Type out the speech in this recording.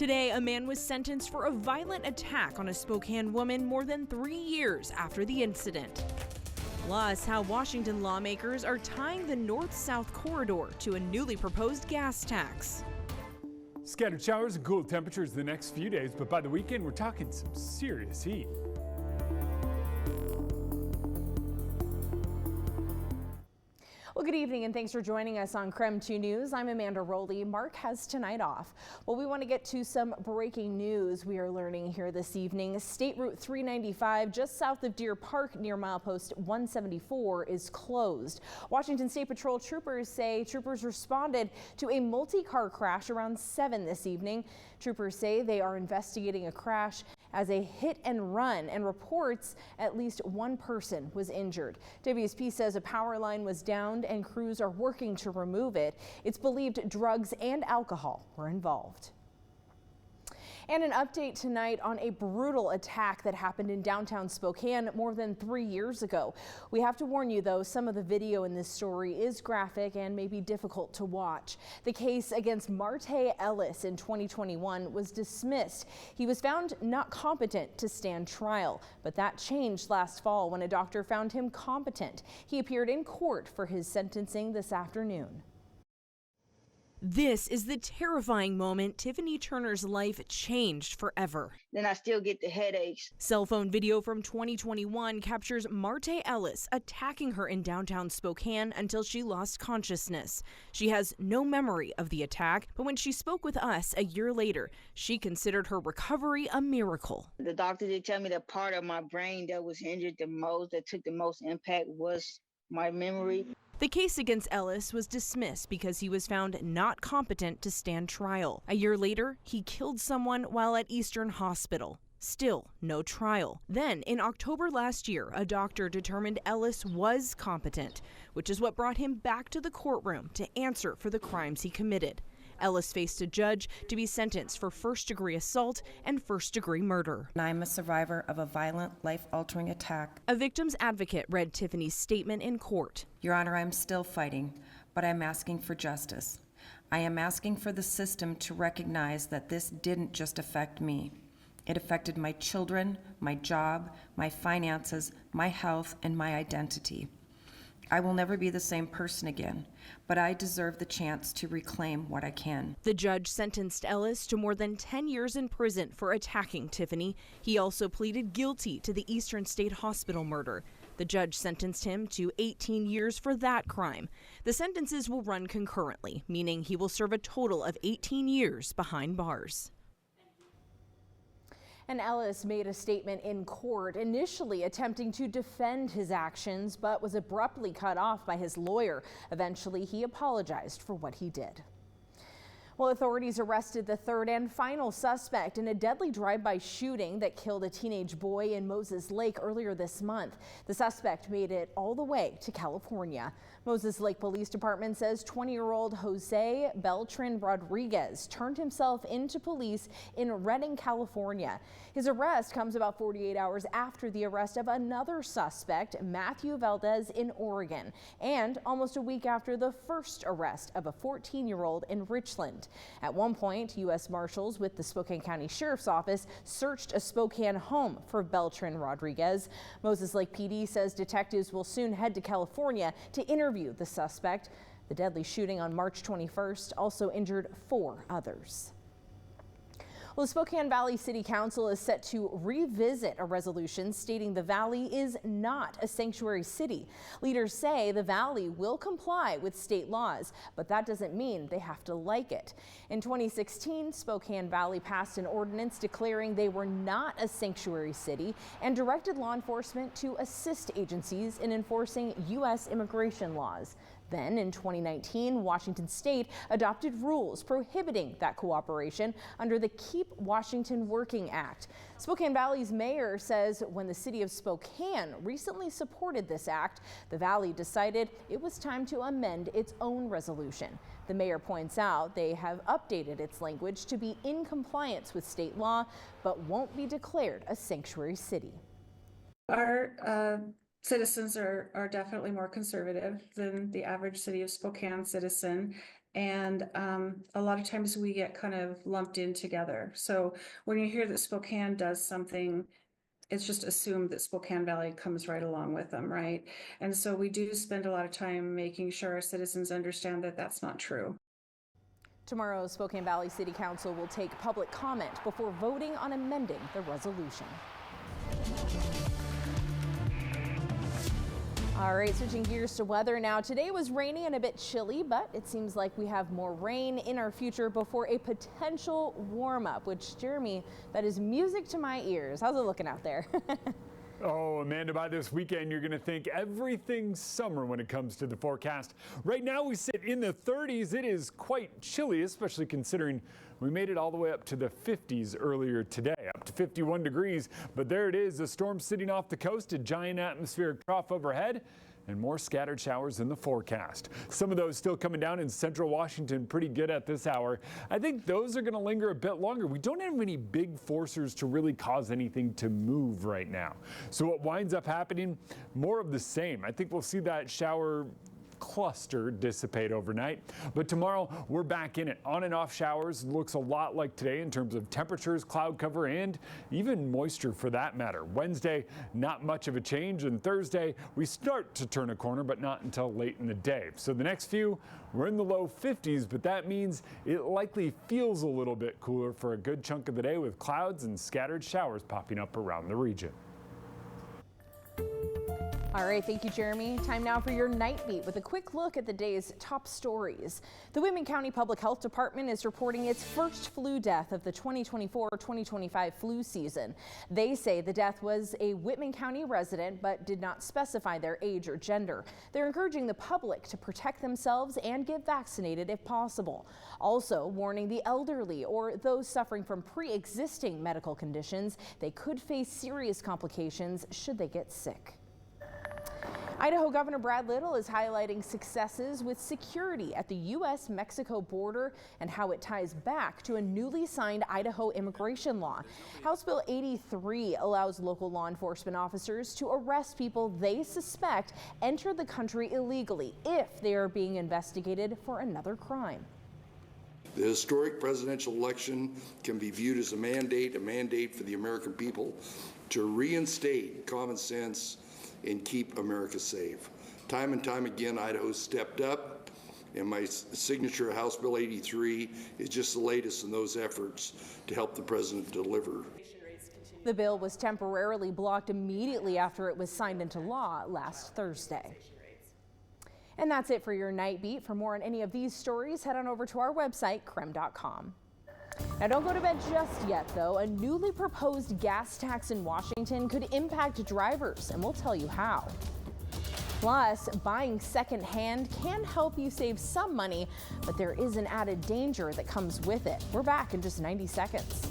Today, a man was sentenced for a violent attack on a Spokane woman more than 3 years after the incident. Plus, how Washington lawmakers are tying the north-south corridor to a newly proposed gas tax. Scattered showers and cool temperatures the next few days, but by the weekend, we're talking some serious heat. Well, good evening and thanks for joining us on KREM 2 News. I'm Amanda Rowley. Mark has tonight off. Well, we want to get to some breaking news we are learning here this evening. State Route 395 just south of Deer Park near milepost 174 is closed. Washington State Patrol troopers say troopers responded to a multi-car crash around 7 this evening. Troopers say they are investigating a crash as a hit and run and reports at least one person was injured. WSP says a power line was downed and crews are working to remove it. It's believed drugs and alcohol were involved. And an update tonight on a brutal attack that happened in downtown Spokane more than 3 years ago. We have to warn you, though, some of the video in this story is graphic and may be difficult to watch. The case against Marte Ellis in 2021 was dismissed. He was found not competent to stand trial, but that changed last fall when a doctor found him competent. He appeared in court for his sentencing this afternoon. This is the terrifying moment Tiffany Turner's life changed forever. Then I still get the headaches. Cell phone video from 2021 captures Marte Ellis attacking her in downtown Spokane until she lost consciousness. She has no memory of the attack, but when she spoke with us a year later, she considered her recovery a miracle. The doctor did tell me the part of my brain that was injured the most, that took the most impact, was my memory. The case against Ellis was dismissed because he was found not competent to stand trial. A year later, he killed someone while at Eastern Hospital. Still no trial. Then, in October last year, a doctor determined Ellis was competent, which is what brought him back to the courtroom to answer for the crimes he committed. Ellis faced a judge to be sentenced for first-degree assault and first-degree murder. I'm a survivor of a violent, life-altering attack. A victim's advocate read Tiffany's statement in court. Your Honor, I'm still fighting, but I'm asking for justice. I am asking for the system to recognize that this didn't just affect me. It affected my children, my job, my finances, my health, and my identity. I will never be the same person again, but I deserve the chance to reclaim what I can. The judge sentenced Ellis to more than 10 years in prison for attacking Tiffany. He also pleaded guilty to the Eastern State Hospital murder. The judge sentenced him to 18 years for that crime. The sentences will run concurrently, meaning he will serve a total of 18 years behind bars. And Ellis made a statement in court, initially attempting to defend his actions, but was abruptly cut off by his lawyer. Eventually, he apologized for what he did. Well, authorities arrested the third and final suspect in a deadly drive-by shooting that killed a teenage boy in Moses Lake earlier this month. The suspect made it all the way to California. Moses Lake Police Department says 20-year-old Jose Beltran Rodriguez turned himself into police in Redding, California. His arrest comes about 48 hours after the arrest of another suspect, Matthew Valdez, in Oregon, and almost a week after the first arrest of a 14-year-old in Richland. At one point, U.S. Marshals with the Spokane County Sheriff's Office searched a Spokane home for Beltran Rodriguez. Moses Lake PD says detectives will soon head to California to interview the suspect. The deadly shooting on March 21st also injured 4 others. Well, the Spokane Valley City Council is set to revisit a resolution stating the Valley is not a sanctuary city. Leaders say the Valley will comply with state laws, but that doesn't mean they have to like it. In 2016, Spokane Valley passed an ordinance declaring they were not a sanctuary city and directed law enforcement to assist agencies in enforcing U.S. immigration laws. Then in 2019, Washington State adopted rules prohibiting that cooperation under the Keep Washington Working Act. Spokane Valley's mayor says when the city of Spokane recently supported this act, the Valley decided it was time to amend its own resolution. The mayor points out they have updated its language to be in compliance with state law, but won't be declared a sanctuary city. Our citizens are definitely more conservative than the average city of Spokane citizen, And a lot of times we get kind of lumped in together. So when you hear that Spokane does something, it's just assumed that Spokane Valley comes right along with them, right? And so we do spend a lot of time making sure our citizens understand that that's not true. Tomorrow, Spokane Valley City Council will take public comment before voting on amending the resolution. All right, switching gears to weather now. Today was rainy and a bit chilly, but it seems like we have more rain in our future before a potential warm up, which, Jeremy, that is music to my ears. How's it looking out there? Oh, Amanda, by this weekend, you're going to think everything's summer when it comes to the forecast. Right now, we sit in the 30s. It is quite chilly, especially considering we made it all the way up to the 50s earlier today, up to 51 degrees. But there it is, a storm sitting off the coast, a giant atmospheric trough overhead, and more scattered showers in the forecast. Some of those still coming down in central Washington pretty good at this hour. I think those are going to linger a bit longer. We don't have any big forcers to really cause anything to move right now. So what winds up happening, more of the same. I think we'll see that shower cluster dissipate overnight, but tomorrow we're back in it. On and off showers looks a lot like today in terms of temperatures, cloud cover, and even moisture for that matter. Wednesday, not much of a change, and Thursday we start to turn a corner, but not until late in the day. So the next few, we're in the low 50s, but that means it likely feels a little bit cooler for a good chunk of the day with clouds and scattered showers popping up around the region. All right, thank you, Jeremy. Time now for your Night Beat with a quick look at the day's top stories. The Whitman County Public Health Department is reporting its first flu death of the 2024-2025 flu season. They say the death was a Whitman County resident but did not specify their age or gender. They're encouraging the public to protect themselves and get vaccinated if possible. Also warning the elderly or those suffering from pre-existing medical conditions, they could face serious complications should they get sick. Idaho Governor Brad Little is highlighting successes with security at the U.S.-Mexico border and how it ties back to a newly signed Idaho immigration law. House Bill 83 allows local law enforcement officers to arrest people they suspect entered the country illegally if they are being investigated for another crime. The historic presidential election can be viewed as a mandate for the American people to reinstate common sense and keep America safe. Time and time again, Idaho stepped up, and my signature House Bill 83 is just the latest in those efforts to help the president deliver. The bill was temporarily blocked immediately after it was signed into law last Thursday. And that's it for your Night Beat. For more on any of these stories, head on over to our website, KREM.com. Now don't go to bed just yet, though. A newly proposed gas tax in Washington could impact drivers, and we'll tell you how. Plus, buying secondhand can help you save some money, but there is an added danger that comes with it. We're back in just 90 seconds.